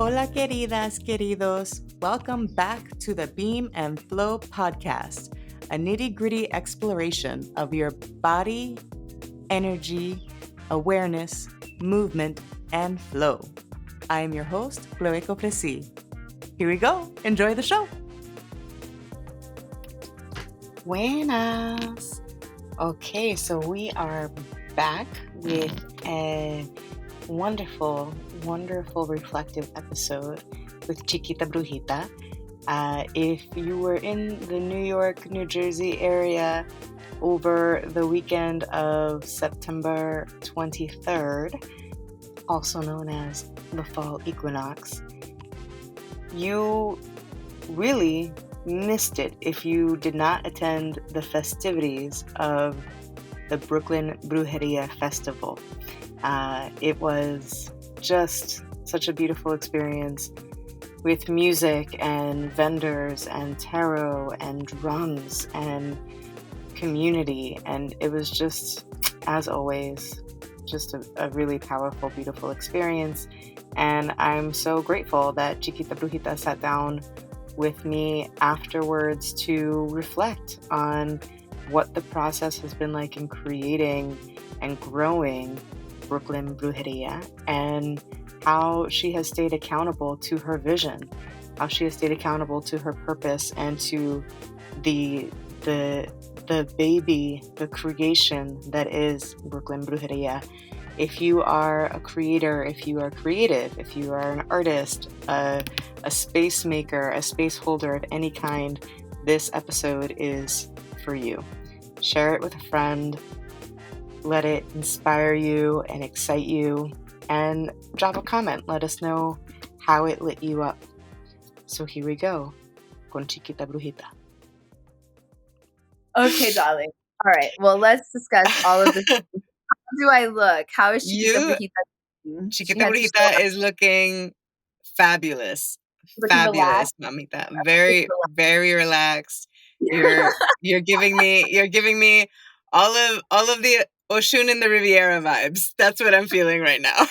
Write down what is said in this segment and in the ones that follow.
Hola, queridas, queridos. Welcome back to the Beam and Flow podcast, a nitty gritty exploration of your body, energy, awareness, movement, and flow. I am your host, Chloé. Here we go. Enjoy the show. Buenas. Okay, so we are back with a wonderful, reflective episode with Chiquita Brujita. If you were in the New York, New Jersey area over the weekend of September 23rd, also known as the fall equinox, you really missed it if you did not attend the festivities of the Brooklyn Brujeria Festival. It was just such a beautiful experience with music and vendors and tarot and drums and community. And it was just, as always, just a really powerful, beautiful experience. And I'm so grateful that Chiquita Brujita sat down with me afterwards to reflect on what the process has been like in creating and growing Brooklyn Brujeria, and how she has stayed accountable to her vision, how she has stayed accountable to her purpose and to the baby, the creation that is Brooklyn Brujeria. If you are a creator, if you are creative, if you are an artist, a space maker, a space holder of any kind, this episode is for you. Share it with a friend. Let it inspire you and excite you, and drop a comment. Let us know how it lit you up. So here we go, con Chiquita Brujita. Okay, darling. All right. Well, let's discuss all of this. How do I look? How is Chiquita Brujita? Chiquita Brujita is looking fabulous. Fabulous, mamita. Very, very relaxed. You're giving me all of the Oshun in the Riviera vibes. That's what I'm feeling right now.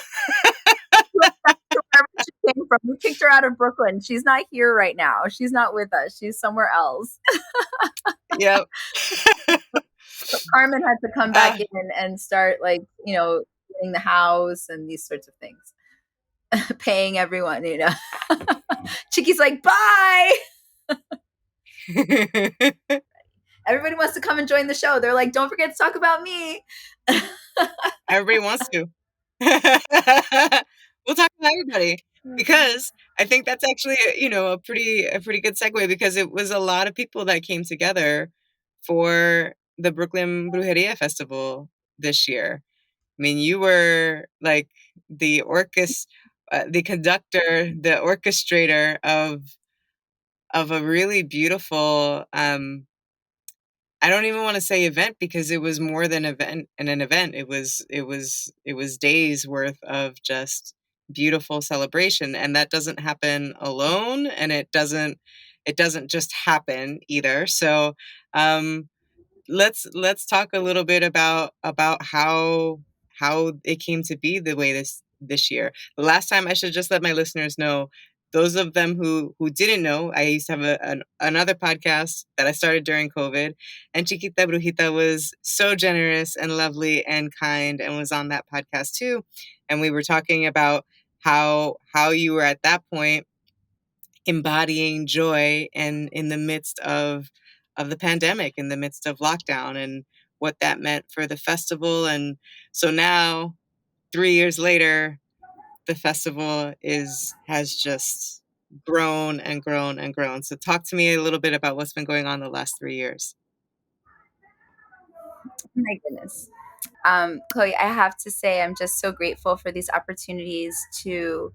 Wherever she came from. We kicked her out of Brooklyn. She's not here right now. She's not with us. She's somewhere else. Yep. So Carmen had to come back in and start, getting the house and these sorts of things. Paying everyone, Chiqui's like, bye. Everybody wants to come and join the show. They're like, don't forget to talk about me. Everybody wants to. We'll talk about everybody, because I think that's actually a pretty good segue, because it was a lot of people that came together for the Brooklyn Brujeria Festival this year. I mean, you were like the the conductor, the orchestrator of a really beautiful, I don't even want to say event, because it was more than an event. It was days worth of just beautiful celebration, and that doesn't happen alone, and it doesn't just happen either. So let's talk a little bit about how it came to be the way this year. The last time, I should just let my listeners know, those of them who didn't know, I used to have another podcast that I started during COVID, and Chiquita Brujita was so generous and lovely and kind, and was on that podcast too. And we were talking about how you were at that point embodying joy, and in the midst of the pandemic, in the midst of lockdown, and what that meant for the festival. And so now, 3 years later, the festival has just grown and grown and grown. So talk to me a little bit about what's been going on the last 3 years. My goodness. Chloé, I have to say, I'm just so grateful for these opportunities to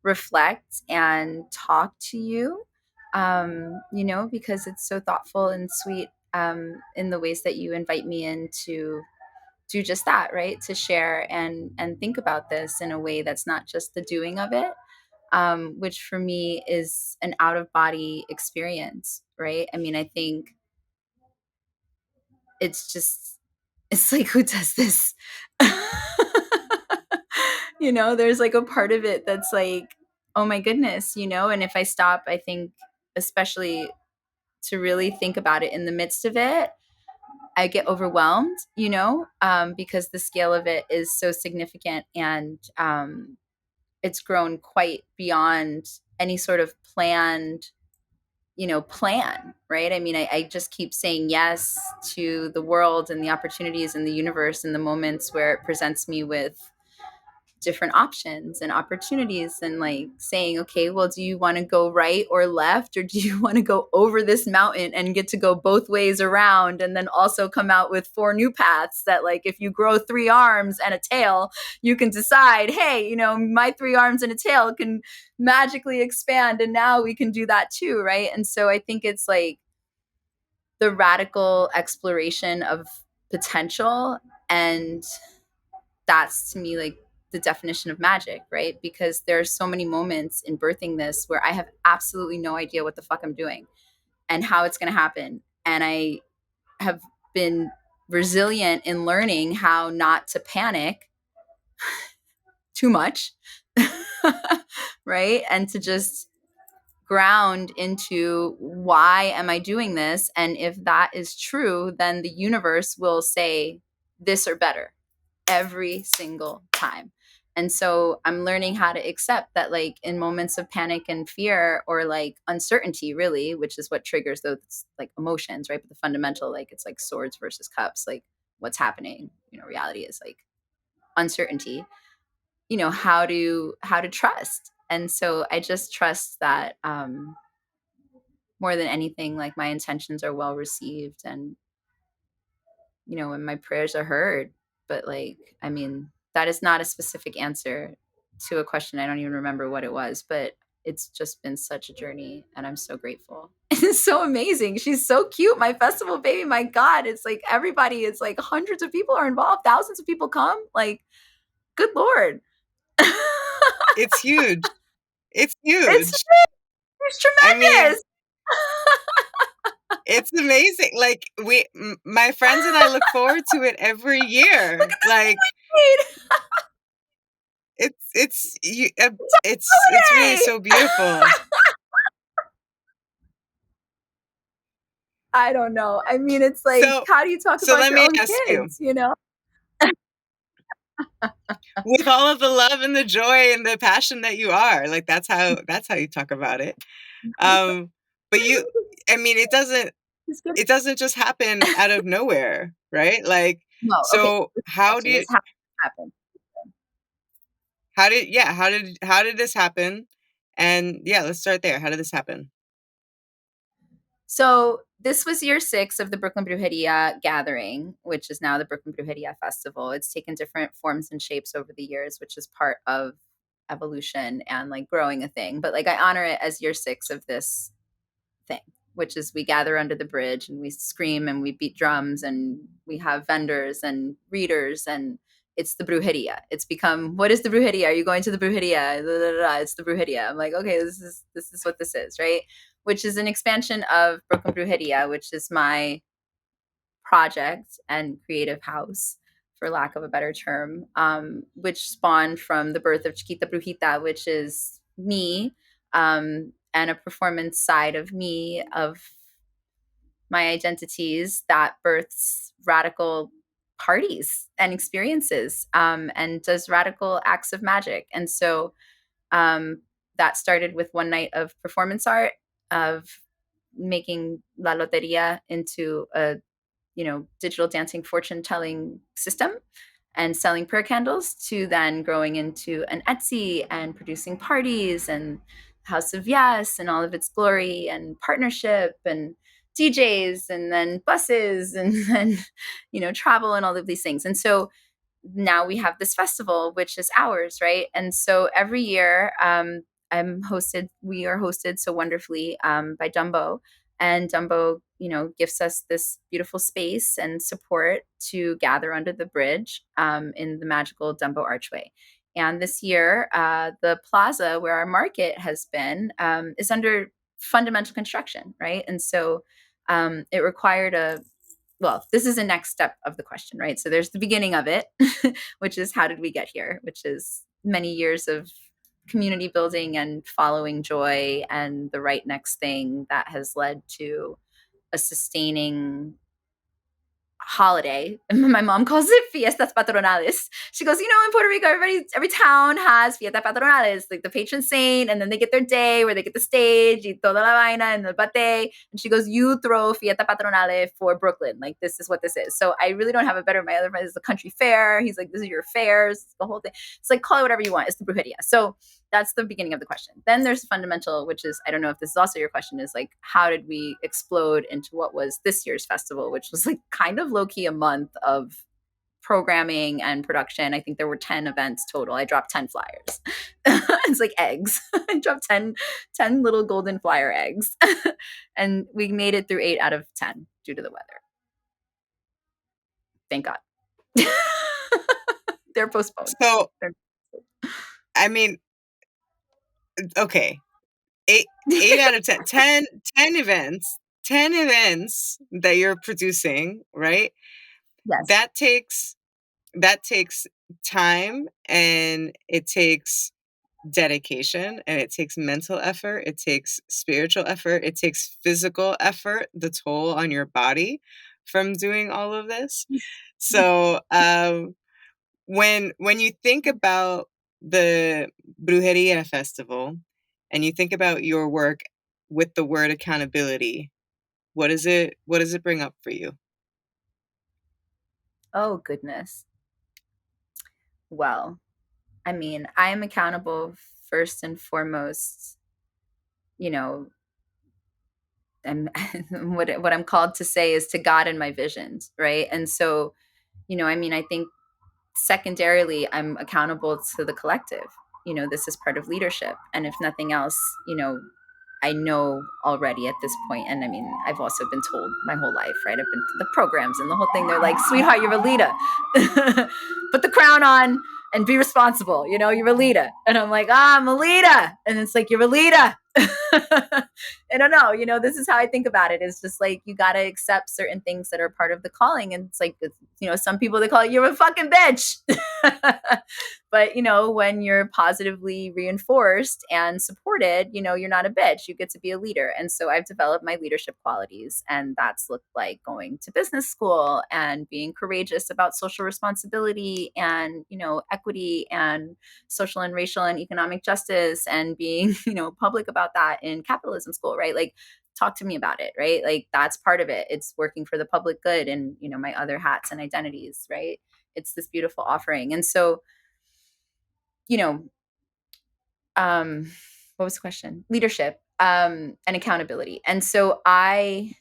reflect and talk to you, because it's so thoughtful and sweet in the ways that you invite me in to do just that, right? To share and think about this in a way that's not just the doing of it, which for me is an out of body experience, right? I mean, I think it's like, who does this? There's like a part of it that's like, oh my goodness, and if I stop, I think, especially to really think about it in the midst of it, I get overwhelmed, because the scale of it is so significant, and it's grown quite beyond any sort of planned, plan, right? I mean, I just keep saying yes to the world and the opportunities and the universe and the moments where it presents me with different options and opportunities, and like saying, okay, well, do you want to go right or left, or do you want to go over this mountain and get to go both ways around, and then also come out with 4 new paths that, like, if you grow 3 arms and a tail, you can decide, hey, my 3 arms and a tail can magically expand, and now we can do that too, right? And so I think it's like the radical exploration of potential, and that's to me like the definition of magic, right? Because there are so many moments in birthing this where I have absolutely no idea what the fuck I'm doing and how it's going to happen. And I have been resilient in learning how not to panic too much, right? And to just ground into, why am I doing this? And if that is true, then the universe will say this or better every single time. And so I'm learning how to accept that, like, in moments of panic and fear, or like uncertainty, really, which is what triggers those like emotions, right? But the fundamental, like, it's like swords versus cups, like what's happening, reality is like uncertainty, how to trust. And so I just trust that, more than anything, like, my intentions are well received, and and my prayers are heard. But, like, I mean, that is not a specific answer to a question. I don't even remember what it was, but it's just been such a journey, and I'm so grateful. It's so amazing. She's so cute. My festival baby, my God, it's like everybody, it's like hundreds of people are involved, thousands of people come. Like, good Lord. It's huge. It's It's huge. it's I mean, tremendous. it's amazing. Like, my friends and I look forward to it every Look year. at Like, the it's really holiday. so beautiful. I don't know. I mean, it's like, So how do you talk so about let your me own ask you, kids, you know? with all of the love and the joy and the passion that you are, like, that's how you talk about it. But I mean, It's good. it doesn't just happen out of nowhere, right? Like, No, okay. so This question is how it happened. how did this happen? And yeah, let's start there. How did this happen? So this was year 6 of the Brooklyn Brujeria gathering, which is now the Brooklyn Brujeria Festival. It's taken different forms and shapes over the years, which is part of evolution and like growing a thing. But like, I honor it as year 6 of this thing, which is we gather under the bridge and we scream and we beat drums and we have vendors and readers, and it's the brujeria. It's become, what is the brujeria? Are you going to the brujeria? Da, da, da, da. It's the brujeria. I'm like, okay, this is what this is, right? Which is an expansion of Brooklyn Brujeria, which is my project and creative house, for lack of a better term, which spawned from the birth of Chiquita Brujita, which is me, and a performance side of me, of my identities, that births radical parties and experiences, and does radical acts of magic. And so, that started with one night of performance art, of making La Loteria into a digital dancing fortune telling system and selling prayer candles, to then growing into an Etsy and producing parties and House of Yes and all of its glory and partnership and DJs and then buses and then, travel and all of these things. And so now we have this festival, which is ours, right? And so every year, we are hosted so wonderfully, by Dumbo, and Dumbo, gifts us this beautiful space and support to gather under the bridge, in the magical Dumbo Archway. And this year, the plaza where our market has been, is under fundamental construction, right? And so, it required this is the next step of the question, right? So there's the beginning of it, which is, how did we get here? Which is many years of community building and following joy and the right next thing that has led to a sustaining holiday. My mom calls it fiestas patronales. She goes, in Puerto Rico, every town has fiestas patronales, like the patron saint, and then they get their day where they get the stage, y toda la vaina, and the bate. And she goes, you throw fiesta patronale for Brooklyn. Like, this is what this is. So I really don't have a better. My other friend is the country fair. He's like, this is your fairs, the whole thing. It's like, call it whatever you want. It's the brujeria. So that's the beginning of the question. Then there's fundamental, which is, I don't know if this is also your question, is like, how did we explode into what was this year's festival, which was like kind of low-key a month of programming and production. I think there were 10 events total. I dropped 10 flyers. It's like eggs. I dropped 10 little golden flyer eggs. And we made it through 8 out of 10 due to the weather. Thank God. They're postponed. So, I mean, okay. 8 out of 10, 10 events, 10 events that you're producing, right? Yes. That takes time, and it takes dedication, and it takes mental effort, it takes spiritual effort, it takes physical effort, the toll on your body from doing all of this. So when you think about the Brujeria Festival and you think about your work with the word accountability, what does it bring up for you? Oh, goodness. Well, I mean, I am accountable first and foremost, and what I'm called to say is to God and my visions, right? And so, I think secondarily, I'm accountable to the collective. This is part of leadership. And if nothing else, I know already at this point, and I mean, I've also been told my whole life, right? I've been to the programs and the whole thing. They're like, sweetheart, you're a leader. Put the crown on and be responsible. You're a leader. And I'm like, I'm a leader. And it's like, you're a leader. I don't know. This is how I think about it. It's just like, you got to accept certain things that are part of the calling. And it's like, some people, they call it, you're a fucking bitch. But, when you're positively reinforced and supported, you're not a bitch. You get to be a leader. And so I've developed my leadership qualities. And that's looked like going to business school and being courageous about social responsibility and, equity and social and racial and economic justice, and being, public about that in capitalism school, right? Like, talk to me about it, right? Like, that's part of it. It's working for the public good and, my other hats and identities, right? It's this beautiful offering. And so, what was the question? Leadership, and accountability. And so I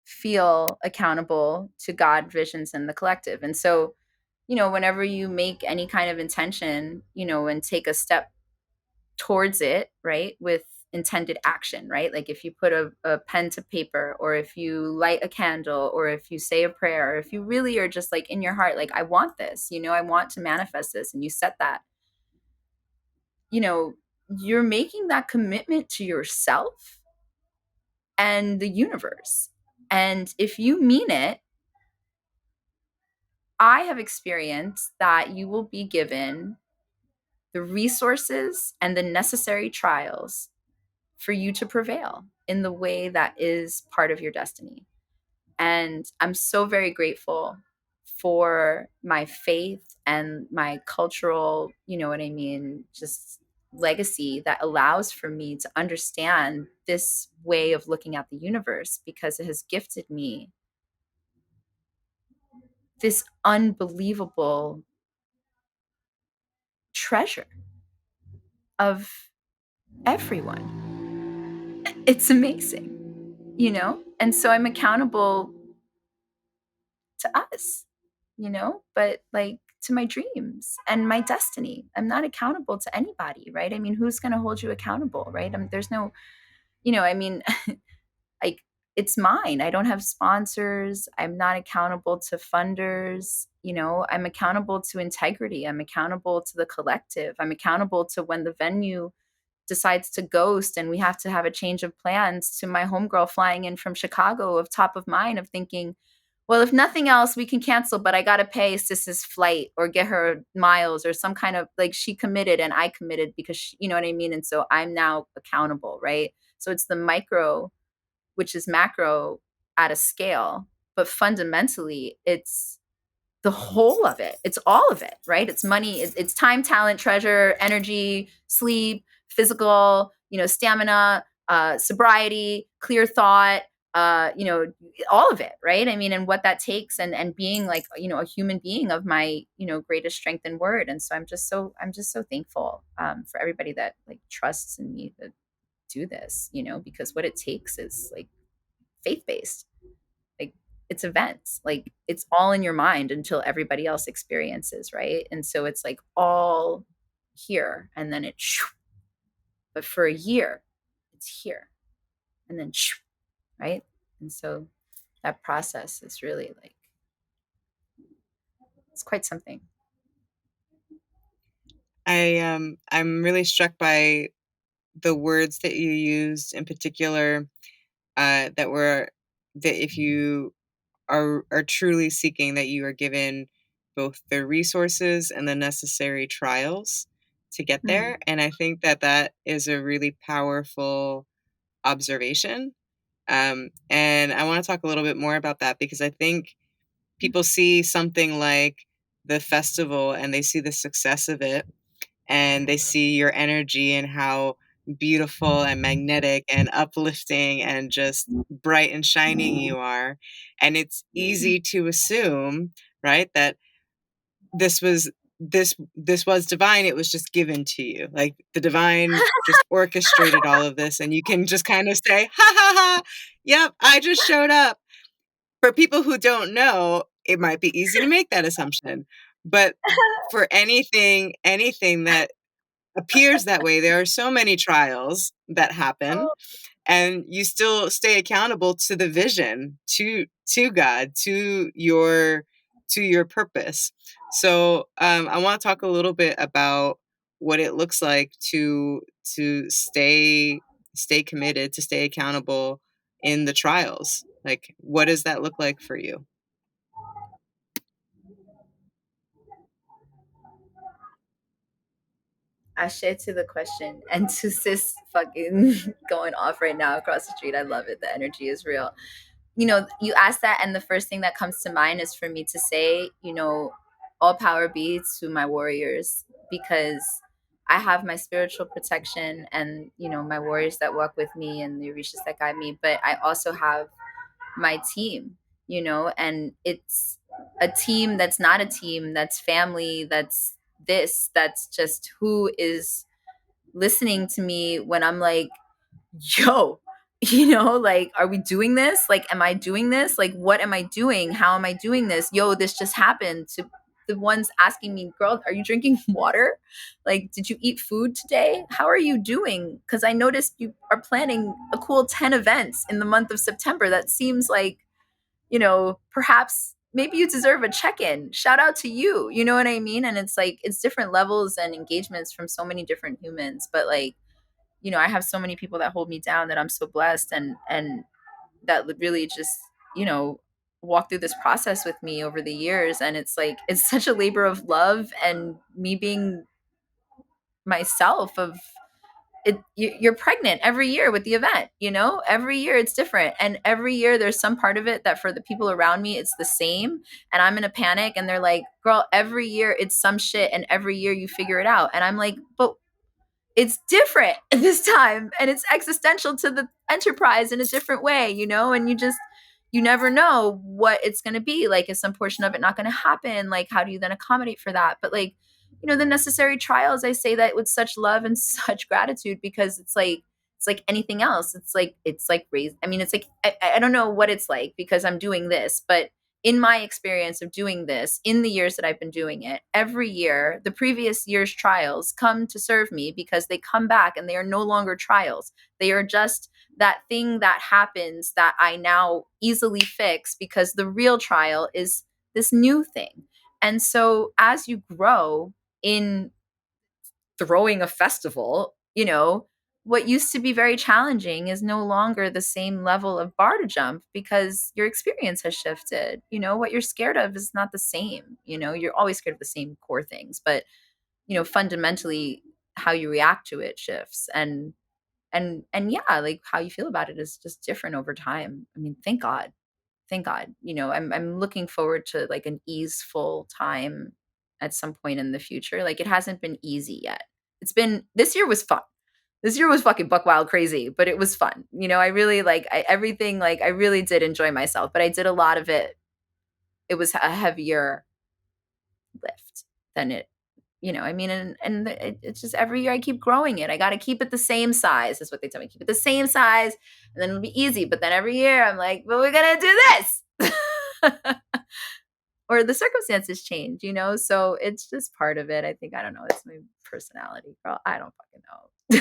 feel accountable to God, visions, and the collective. And so, whenever you make any kind of intention, and take a step towards it, right, with intended action, right? Like if you put a pen to paper, or if you light a candle, or if you say a prayer, or if you really are just like in your heart, like, I want this, I want to manifest this, and you set that, you're making that commitment to yourself and the universe. And if you mean it, I have experienced that you will be given the resources and the necessary trials for you to prevail in the way that is part of your destiny. And I'm so very grateful for my faith and my cultural, just legacy that allows for me to understand this way of looking at the universe, because it has gifted me this unbelievable treasure of everyone. It's amazing, And so I'm accountable to us, but like to my dreams and my destiny. I'm not accountable to anybody, right? I mean, who's going to hold you accountable, right? There's no, like, it's mine. I don't have sponsors. I'm not accountable to funders. I'm accountable to integrity. I'm accountable to the collective. I'm accountable to when the venue decides to ghost and we have to have a change of plans, to my homegirl flying in from Chicago, of top of mind, of thinking, well, if nothing else, we can cancel, but I got to pay Sis's flight or get her miles or some kind of like she committed and I committed because you know what I mean? And so I'm now accountable, right? So it's the micro, which is macro at a scale, but fundamentally, it's the whole of it. It's all of it, right? It's money, it's time, talent, treasure, energy, sleep, physical, stamina, sobriety, clear thought, all of it, right? I mean, and what that takes, and being like, a human being of my, greatest strength and word. And so I'm just so thankful for everybody that like trusts in me to do this, because what it takes is like faith based, like it's events, like it's all in your mind until everybody else experiences, right? And so it's like all here and then but for a year it's here and then right? And so that process is really like, it's quite something. I'm really struck by the words that you used in particular, that if you are truly seeking, that you are given both the resources and the necessary trials to get there. And I think that that is a really powerful observation. And I want to talk a little bit more about that because I think people see something like the festival and they see the success of it and they see your energy and how beautiful and magnetic and uplifting and just bright and shining you are. And it's easy to assume, right, that this was divine. It was just given to you. Like the divine just orchestrated all of this and you can just kind of say, ha ha ha, yep, I just showed up. For people who don't know, it might be easy to make that assumption. But for anything that appears that way, there are so many trials that happen and you still stay accountable to the vision, to God, to your purpose. So I want to talk a little bit about what it looks like to stay committed, to stay accountable in the trials. Like, what does that look like for you? Ashe to the question and to sis fucking going off right now across the street. I love it. The energy is real. You ask that, and the first thing that comes to mind is for me to say, all power be to my warriors, because I have my spiritual protection and, my warriors that walk with me and the orishas that guide me. But I also have my team, and it's a team that's not a team, that's family, that's just who is listening to me when I'm like, yo, like, are we doing this? Like, am I doing this? Like, what am I doing? How am I doing this? Yo, this just happened. To the ones asking me, girl, are you drinking water? Like, did you eat food today? How are you doing? Because I noticed you are planning a cool 10 events in the month of September. That seems like, perhaps maybe you deserve a check-in. Shout out to you. You know what I mean? And it's like, it's different levels and engagements from so many different humans. But like, I have so many people that hold me down that I'm so blessed, and that really just, you know, walk through this process with me over the years. And it's like, it's such a labor of love and me being myself of it. You're pregnant every year with the event, every year it's different. And every year there's some part of it that for the people around me, it's the same. And I'm in a panic and they're like, girl, every year it's some shit. And every year you figure it out. And I'm like, but it's different this time and it's existential to the enterprise in a different way, and you never know what it's going to be like. Is some portion of it not going to happen? Like, how do you then accommodate for that? But like, the necessary trials, I say that with such love and such gratitude, because it's like anything else. It's like raised. I mean, it's like, I don't know what it's like because I'm doing this, but in my experience of doing this, in the years that I've been doing it, every year, the previous year's trials come to serve me because they come back and they are no longer trials. They are just that thing that happens that I now easily fix, because the real trial is this new thing. And so as you grow in throwing a festival, what used to be very challenging is no longer the same level of bar to jump because your experience has shifted. What you're scared of is not the same. You're always scared of the same core things, but fundamentally how you react to it shifts. And yeah, like how you feel about it is just different over time. I mean, thank God. Thank God. I'm looking forward to like an easeful time at some point in the future. Like it hasn't been easy yet. This year was fun. This year was fucking buck wild crazy, but it was fun. I really everything, like I really did enjoy myself, but I did a lot of it. It was a heavier lift than it, I mean, and it's just every year I keep growing it. I got to keep it the same size. That's what they tell me. Keep it the same size and then it'll be easy. But then every year I'm like, but we're going to do this. Or the circumstances change, So it's just part of it. I think, I don't know. It's my personality, girl. I don't fucking know.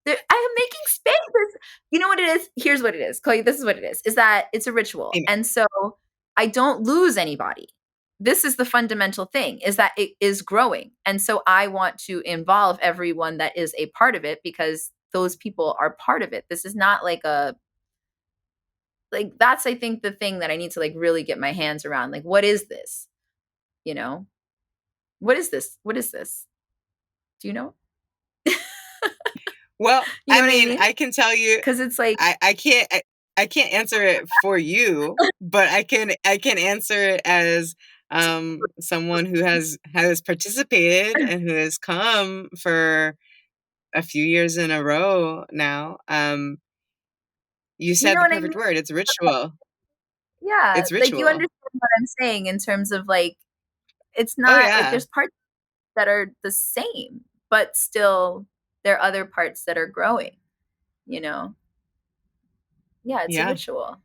I am making spaces. You know what it is? Here's what it is. Chloe, this is what it is that it's a ritual. Amen. And so I don't lose anybody. This is the fundamental thing, is that it is growing. And so I want to involve everyone that is a part of it because those people are part of it. This is not like that's, I think, the thing that I need to like really get my hands around. Like, what is this? You know? What is this? What is this? Do you know? Well, You know I what I mean, mean? I can tell you, Because it's like, I can't answer it for you, but I can answer it as someone who has participated and who has come for a few years in a row now. You you said know the what I mean? perfect word. It's ritual. Yeah, It's like you ritual. understand what I'm saying in terms of like it's Oh not like yeah. there's parts that are the same, but still there are other parts that are growing, you know? Yeah, it's a Yeah. ritual.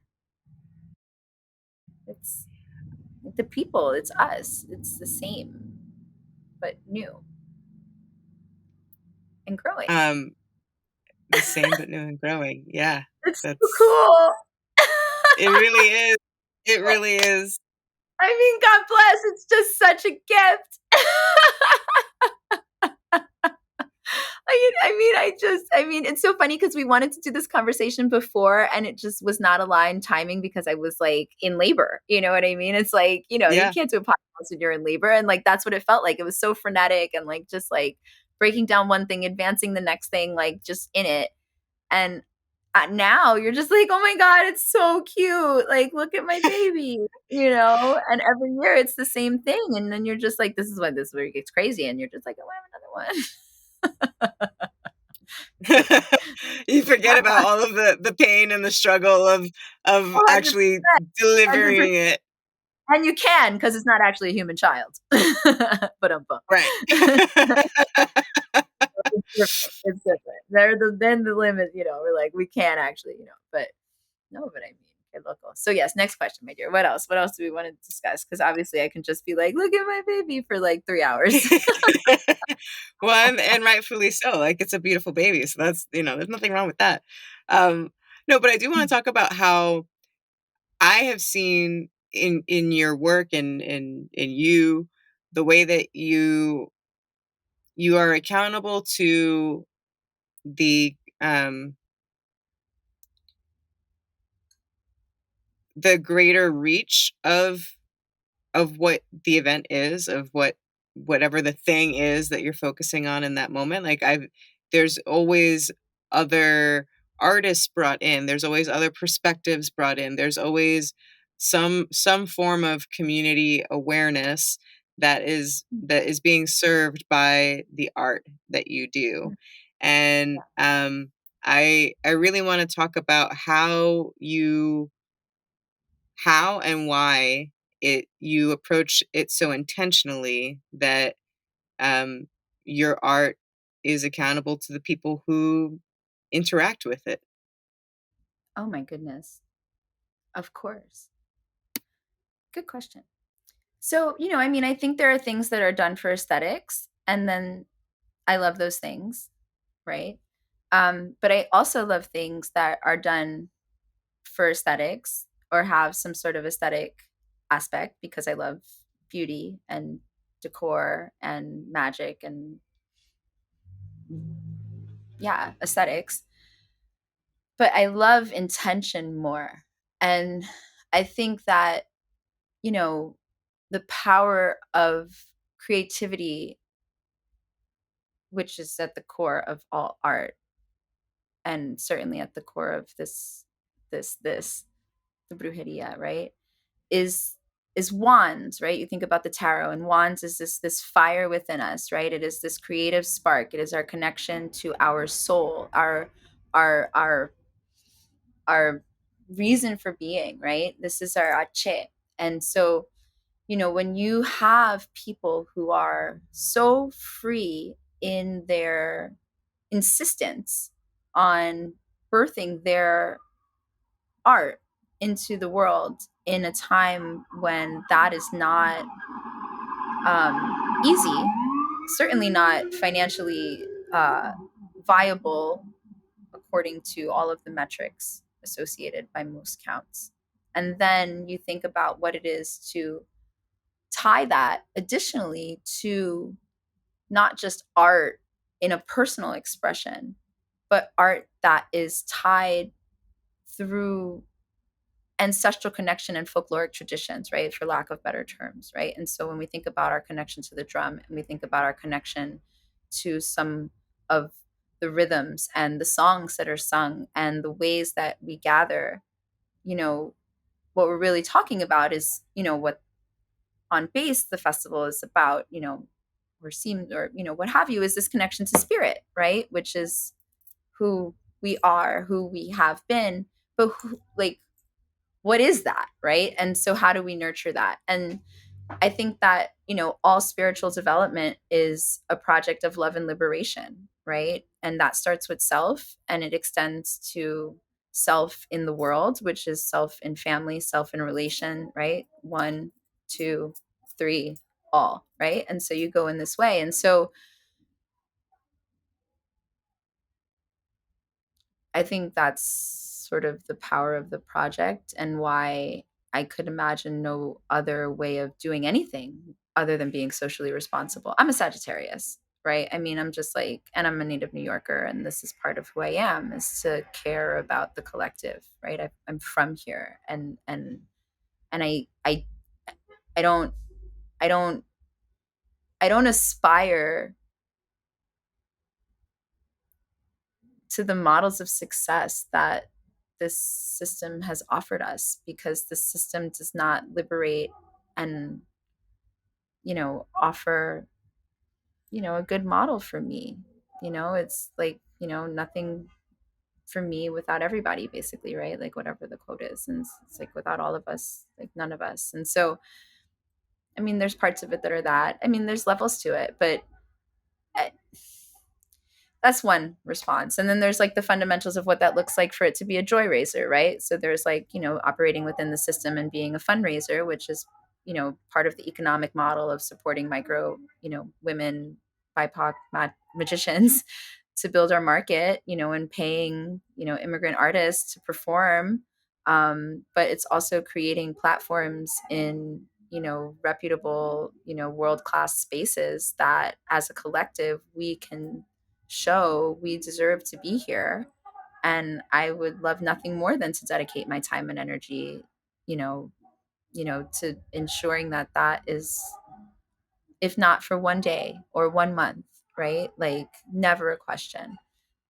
It's the people, it's us. It's the same, but new and growing. Um the same but new and growing. Yeah. It's so That's cool. it really is. It really is. I mean, God bless. It's just such a gift. I mean, it's so funny because we wanted to do this conversation before and it just was not aligned timing because I was like in labor. You know what I mean? It's like, you Yeah. can't do a podcast when you're in labor. And like, that's what it felt like. It was so frenetic and like, just like breaking down one thing, advancing the next thing, like just in it. And now you're just like, oh my God, it's so cute. Like, look at my baby, and every year it's the same thing. And then you're just like, this is where it gets crazy. And you're just like, oh, I have another one. You forget about all of the pain and the struggle of 100%, actually 100%. delivering it. And you can because it's not actually a human child. But Right. it's different. It's different. Then the limit, we're like, we can't actually, but no, but I mean, okay, local. So yes, next question, my dear. What else? What else do we want to discuss? Because obviously I can just be like, look at my baby for like 3 hours. Well, and rightfully so. Like it's a beautiful baby. So that's, there's nothing wrong with that. Um, no, but I do want to talk about how I have seen in your work and in you, the way that you are accountable to the um the greater reach of what the event is, of whatever the thing is that you're focusing on in that moment. Like there's always other artists brought in. There's always other perspectives brought in. There's always some form of community awareness that is being served by the art that you do. And I really want to talk about how and why you approach it so intentionally that um, your art is accountable to the people who interact with it. Oh my goodness. Of course. Good question. So, I mean, I think there are things that are done for aesthetics, and then I love those things, right? But I also love things that are done for aesthetics or have some sort of aesthetic aspect because I love beauty and decor and magic and yeah, aesthetics. But I love intention more. And I think that, you know, the power of creativity, which is at the core of all art, and certainly at the core of this the brujeria, right? Is wands, right? You think about the tarot, and wands is this fire within us, right? It is this creative spark. It is our connection to our soul, our our our reason for being, right? This is our ache. And so, when you have people who are so free in their insistence on birthing their art into the world in a time when that is not easy, certainly not financially viable according to all of the metrics associated by most counts. And then you think about what it is to tie that additionally to not just art in a personal expression, but art that is tied through ancestral connection and folkloric traditions, right? For lack of better terms, right? And so when we think about our connection to the drum and we think about our connection to some of the rhythms and the songs that are sung and the ways that we gather, what we're really talking about is, what on base the festival is about, or seems, or, what have you, is this connection to spirit, right? Which is who we are, who we have been, but like, what is that, right? And so how do we nurture that? And I think that, all spiritual development is a project of love and liberation, right? And that starts with self and it extends to self in the world, which is self in family, self in relation, right? One, two, three, all, right? And so you go in this way. And so I think that's sort of the power of the project and why I could imagine no other way of doing anything other than being socially responsible. I'm a Sagittarius, right? I mean, I'm just like, and I'm a native New Yorker, and this is part of who I am, is to care about the collective, right? I'm from here, and I don't, I don't, I don't aspire to the models of success that this system has offered us, because the system does not liberate and offer a good model for me. It's like, nothing for me without everybody, basically, right? Like whatever the quote is, and it's like without all of us, like none of us. And so I mean, there's parts of it that are that. I mean, there's levels to it, but I, that's one response. And then there's like the fundamentals of what that looks like for it to be a joy raiser, right? So there's like, operating within the system and being a fundraiser, which is, part of the economic model of supporting micro, women, BIPOC magicians to build our market, and paying, immigrant artists to perform. But it's also creating platforms in, reputable, world-class spaces that as a collective we can show we deserve to be here. And I would love nothing more than to dedicate my time and energy, you know, to ensuring that that is, if not for one day or one month, right? Like never a question.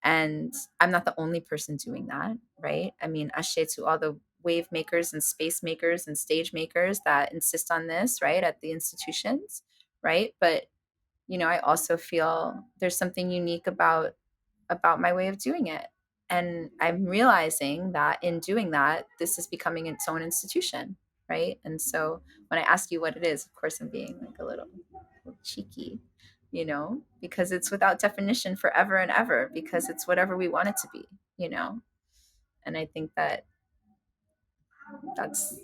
And I'm not the only person doing that, right? I mean, ashe to all the wave makers and space makers and stage makers that insist on this, right, at the institutions, right? But I also feel there's something unique about my way of doing it. And I'm realizing that in doing that, this is becoming its own institution, right? And so when I ask you what it is, of course, I'm being like a little cheeky, because it's without definition forever and ever, because it's whatever we want it to be, you know? And I think that that's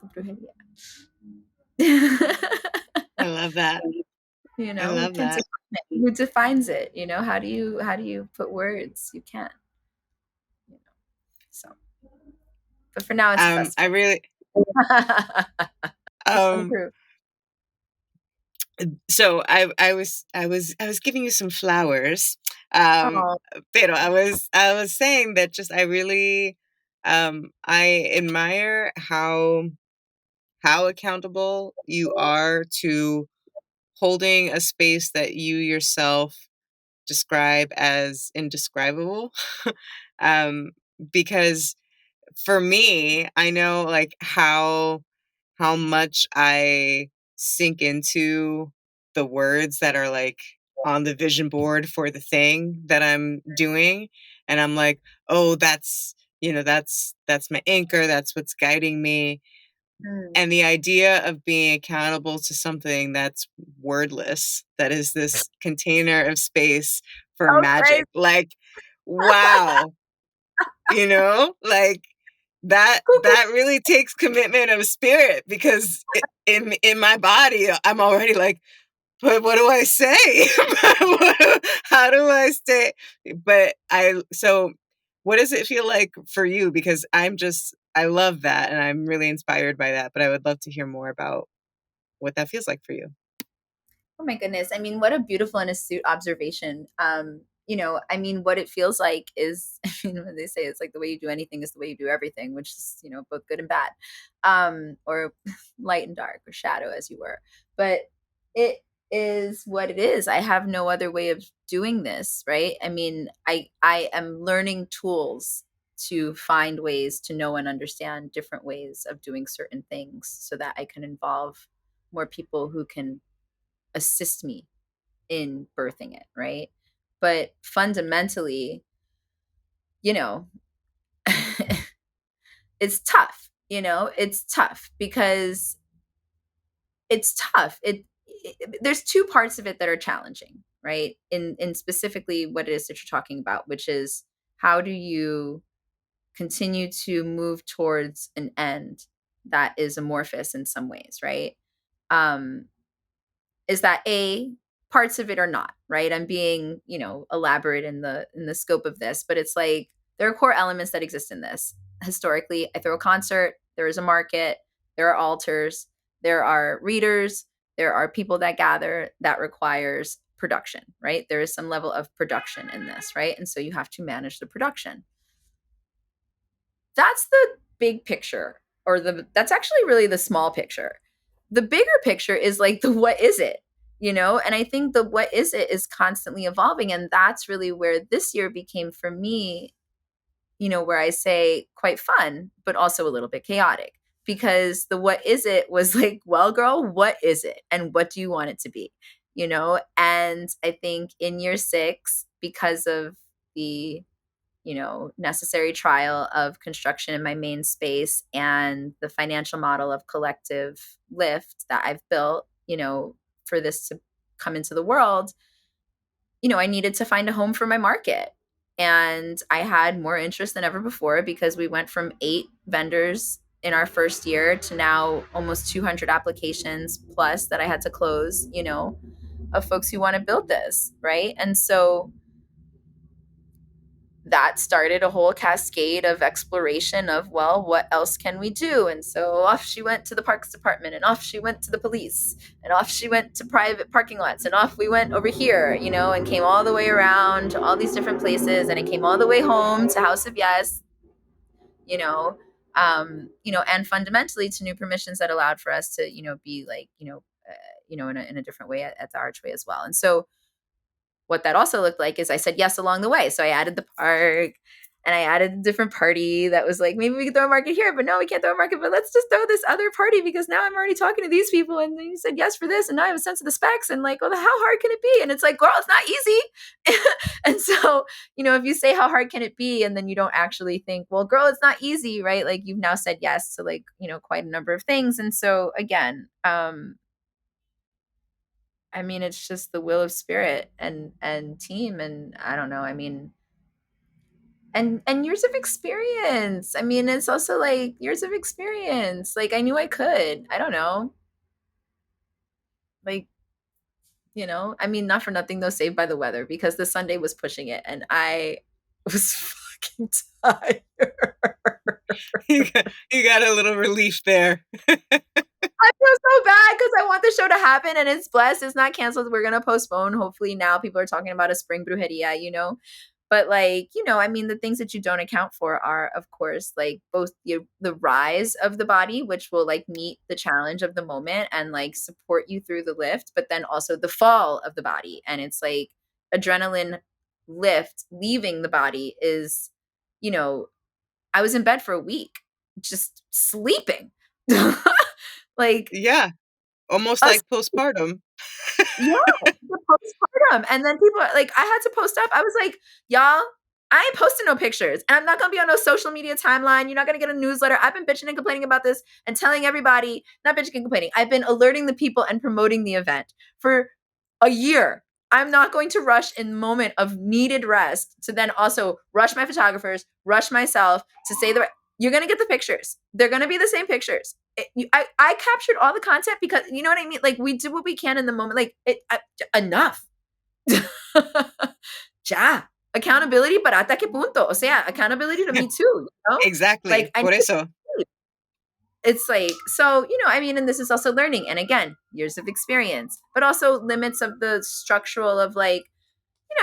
the brujeria. I love that. I Who love can define that. it? Who defines it? How do you put words? You can't, you know. So, but for now, it's a I festival. really Push on um through. So I was giving you some flowers, um, Oh, pero I was saying that just I really I admire how accountable you are to holding a space that you yourself describe as indescribable. um, because for me, I know like how much I sink into the words that are like on the vision board for the thing that I'm doing. And I'm like, oh, that's my anchor, that's what's guiding me. mm. And the idea of being accountable to something that's wordless, that is this container of space for So crazy. magic. Like, wow, like that really takes commitment of spirit because in my body I'm already like, but what do I say? How do I stay? But what does it feel like for you? Because I love that and I'm really inspired by that, but I would love to hear more about what that feels like for you. Oh my goodness. I mean, what a beautiful and astute observation. I mean, what it feels like is, I mean, when they say it's like the way you do anything is the way you do everything, which is, both good and bad, or light and dark or shadow as you were. But it is what it is. I have no other way of doing this, right? I mean, I am learning tools to find ways to know and understand different ways of doing certain things so that I can involve more people who can assist me in birthing it, right? But fundamentally, you know, it's tough, it's tough because it's tough. There's two parts of it that are challenging, right? In specifically what it is that you're talking about, which is how do you continue to move towards an end that is amorphous in some ways, right? Um, is that a parts of it are not right. I'm being elaborate in the scope of this, but it's like there are core elements that exist in this. Historically, I throw a concert, there is a market, there are altars, there are readers, there are people that gather. That requires production, right? There is some level of production in this, right? And so you have to manage the production. That's the big picture, or that's actually really the small picture. The bigger picture is like the what is it, and I think the what is it is constantly evolving, and that's really where this year became for me, where I say quite fun but also a little bit chaotic, because the what is it was like, well girl, what is it and what do you want it to be, and I think in year 6, because of the necessary trial of construction in my main space and the financial model of collective lift that I've built, for this to come into the world, I needed to find a home for my market. And I had more interest than ever before because we went from 8 vendors in our first year to now almost 200 applications plus that I had to close, of folks who want to build this, right? And so that started a whole cascade of exploration of, well, what else can we do? And so off she went to the parks department, and off she went to the police, and off she went to private parking lots, and off we went over here, and came all the way around to all these different places, and it came all the way home to House of Yes, you know and fundamentally to new permissions that allowed for us to be like in a different way at the archway as well. And so what that also looked like is I said yes along the way. So I added the park, and I added a different party that was like, maybe we could throw a market here, but no, we can't throw a market, but let's just throw this other party because now I'm already talking to these people and you said yes for this. And now I have a sense of the specs and like, well, how hard can it be? And it's like, girl, it's not easy. And so, if you say how hard can it be, and then you don't actually think, well, girl, it's not easy, right? Like you've now said yes to like, quite a number of things. And so again, I mean, it's just the will of spirit and team, and I don't know. I mean, and years of experience. I mean, it's also like years of experience. Like I knew I could. I don't know. Like, I mean, not for nothing though, Saved by the Weather, because the Sunday was pushing it and I was fucking tired. You got a little relief there. I feel so bad because I want the show to happen and it's blessed. It's not canceled. We're gonna postpone. Hopefully now people are talking about a spring brujeria, But like, I mean, the things that you don't account for are, of course, like both the rise of the body, which will like meet the challenge of the moment and like support you through the lift, but then also the fall of the body. And it's like adrenaline lift leaving the body is, I was in bed for a week, just sleeping. Like Yeah, almost us, like postpartum. yeah, the postpartum. And then people are like, I had to post up. I was like, y'all, I ain't posting no pictures. And I'm not gonna be on no social media timeline. You're not gonna get a newsletter. I've been bitching and complaining about this and telling everybody, not bitching and complaining. I've been alerting the people and promoting the event for a year. I'm not going to rush in the moment of needed rest to then also rush my photographers, rush myself to say you're going to get the pictures. They're going to be the same pictures. I captured all the content because you know what I mean? Like we do what we can in the moment. Like enough. Ya. Accountability, pero hasta qué punto? O sea, accountability to me too, Exactly. Like I Por need eso. it's like, so, I mean, and this is also learning. And again, years of experience, but also limits of the structural of like,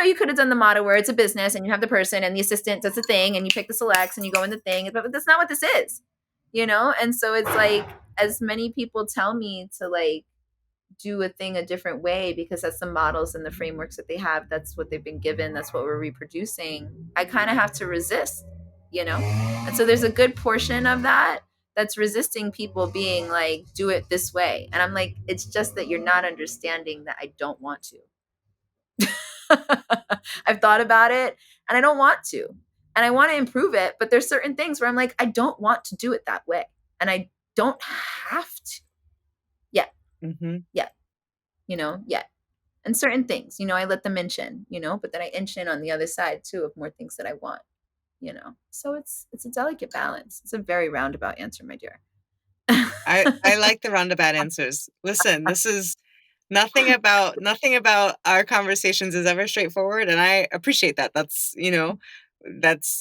you could have done the model where it's a business and you have the person and the assistant does the thing and you pick the selects and you go in the thing, but that's not what this is, And so it's like, as many people tell me to like do a thing a different way because that's the models and the frameworks that they have. That's what they've been given. That's what we're reproducing. I kind of have to resist, And so there's a good portion of that that's resisting people being like, do it this way. And I'm like, it's just that you're not understanding that I don't want to. I've thought about it and I don't want to. And I want to improve it, but there's certain things where I'm like, I don't want to do it that way. And I don't have to yet. Mm-hmm. Yet. Yet. And certain things, I let them inch in, but then I inch in on the other side too of more things that I want, So it's a delicate balance. It's a very roundabout answer, my dear. I like the roundabout answers. Listen, this is nothing about our conversations is ever straightforward, and I appreciate that. That's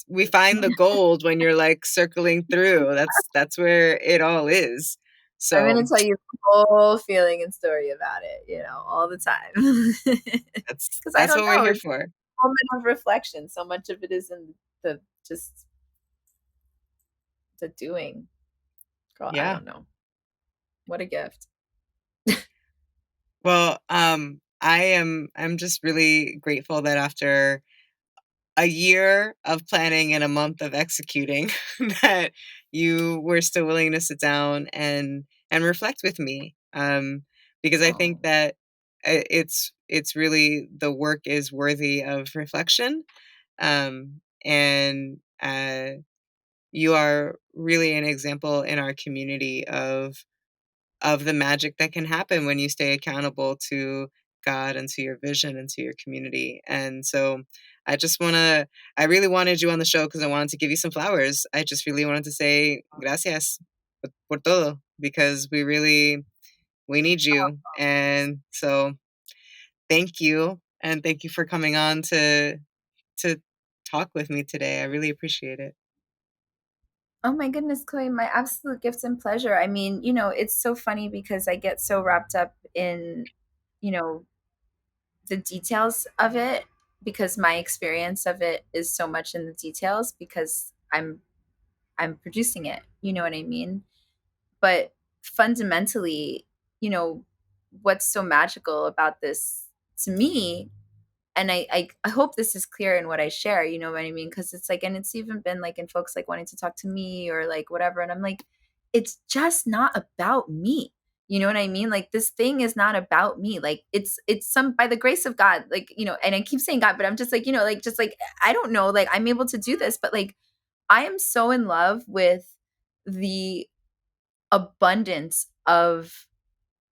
we find the gold when you're like circling through. That's where it all is. So I'm going to tell you the whole feeling and story about it, all the time. Because I don't what know. we're here It's for. a moment of reflection. So much of it is in the doing. Girl, Yeah. I don't know. What a gift. Well, I'm just really grateful that after a year of planning and a month of executing that you were still willing to sit down and reflect with me. Because I think that it's really, the work is worthy of reflection. And you are really an example in our community of the magic that can happen when you stay accountable to God and to your vision and to your community. And so I really wanted you on the show because I wanted to give you some flowers. I just really wanted to say gracias por todo, because we need you. And so thank you. And thank you for coming on to talk with me today. I really appreciate it. Oh my goodness, Chloe, my absolute gift and pleasure. I mean, it's so funny because I get so wrapped up in, the details of it because my experience of it is so much in the details because I'm producing it. You know what I mean? But fundamentally, what's so magical about this to me, and I hope this is clear in what I share, you know what I mean? Because it's like, and it's even been like in folks like wanting to talk to me or like whatever. And I'm like, it's just not about me. You know what I mean? Like this thing is not about me. Like it's some, by the grace of God, like, and I keep saying God, but I'm just like, like, just like, I don't know, like I'm able to do this, but like, I am so in love with the abundance of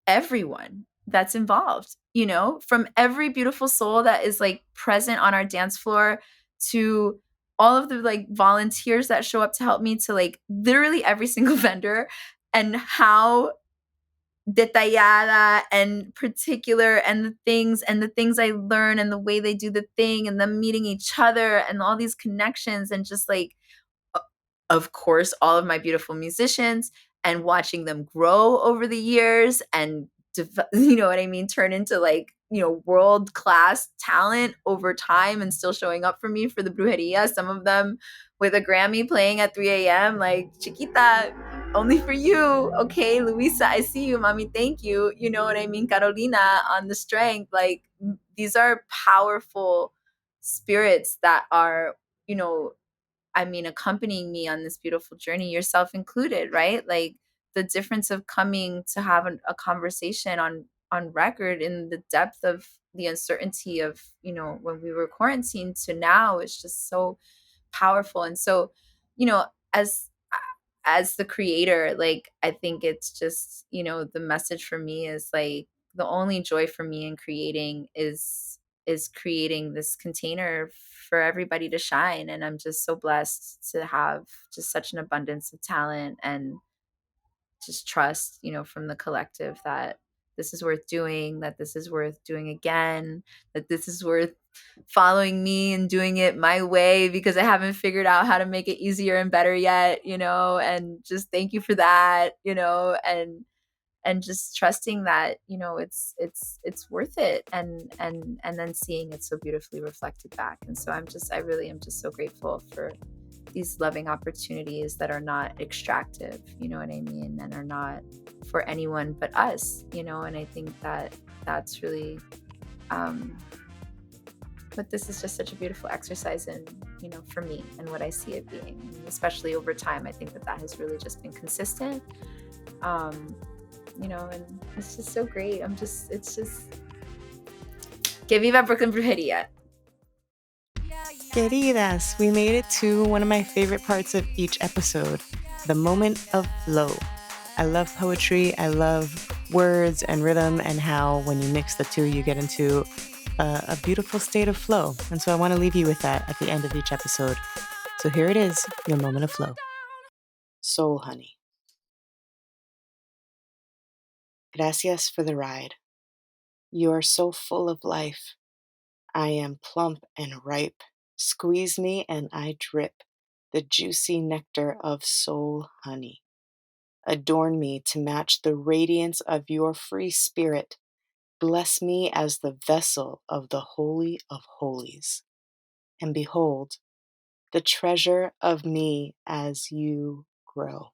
everyone that's involved, from every beautiful soul that is like present on our dance floor to all of the like volunteers that show up to help me to like literally every single vendor and how detallada and particular, and the things I learn and the way they do the thing and them meeting each other and all these connections, and just like, of course, all of my beautiful musicians, and watching them grow over the years and you know what I mean, turn into like, world class talent over time and still showing up for me for the brujeria. Some of them with a Grammy playing at 3 a.m. like, Chiquita, only for you. Okay, Luisa, I see you, mommy. Thank you. You know what I mean? Carolina on the strength. Like, these are powerful spirits that are, accompanying me on this beautiful journey, yourself included, right? Like, the difference of coming to have a conversation on record in the depth of the uncertainty of, when we were quarantined to now, is just so powerful. And so, you know, as the creator, like, I think it's just, the message for me is like, the only joy for me in creating is creating this container for everybody to shine. And I'm just so blessed to have just such an abundance of talent and just trust, from the collective, that this is worth doing, that this is worth doing again, that this is worth following me and doing it my way, because I haven't figured out how to make it easier and better yet, and just thank you for that, and just trusting that, it's worth it, and then seeing it so beautifully reflected back. And so I really am just so grateful for these loving opportunities that are not extractive, you know what I mean, and are not for anyone but us, and I think that that's really but this is just such a beautiful exercise in, for me and what I see it being, and especially over time. I think that has really just been consistent, and it's just so great. It's just que viva Brooklyn Brujeria. Queridas, we made it to one of my favorite parts of each episode, the moment of flow. I love poetry. I love words and rhythm, and how when you mix the two, you get into a beautiful state of flow. And so I want to leave you with that at the end of each episode. So here it is, your moment of flow. Soul honey. Gracias for the ride. You are so full of life. I am plump and ripe. Squeeze me and I drip the juicy nectar of soul honey. Adorn me to match the radiance of your free spirit. Bless me as the vessel of the Holy of Holies. And behold, the treasure of me as you grow.